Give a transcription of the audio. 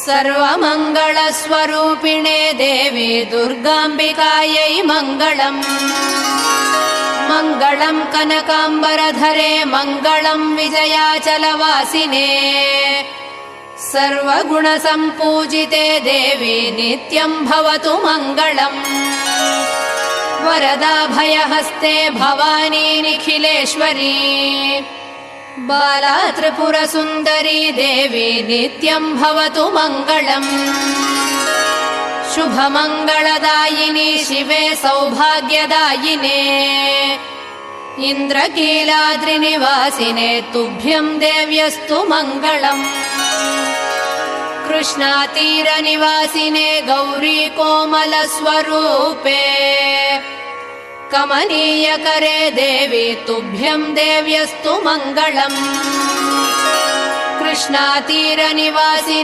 सर्वमङ्गलस्वरूपिणे देवी दुर्गाम्बिकायै मङ्गलम्। मङ्गलम् कनकाम्बरधरे मङ्गलम् विजयाचलवासिने। सर्वगुणसम्पूजिते देवी नित्यम् भवतु मङ्गलम्। वरदाभयहस्ते भवानी निखिलेश्वरी। बाला त्रिपुरसुन्दरी देवी नित्यम् भवतु मङ्गलम्। शुभमङ्गलदायिनी शिवे सौभाग्यदायिने। इन्द्रकीलाद्रिनिवासिने तुभ्यम् देव्यस्तु मङ्गलम्। कृष्णातीरनिवासिने गौरी कोमलस्वरूपे। कमनीयकरे देवी तुभ्यम् देव्यस्तु मङ्गलम्। कृष्णातीरनिवासिने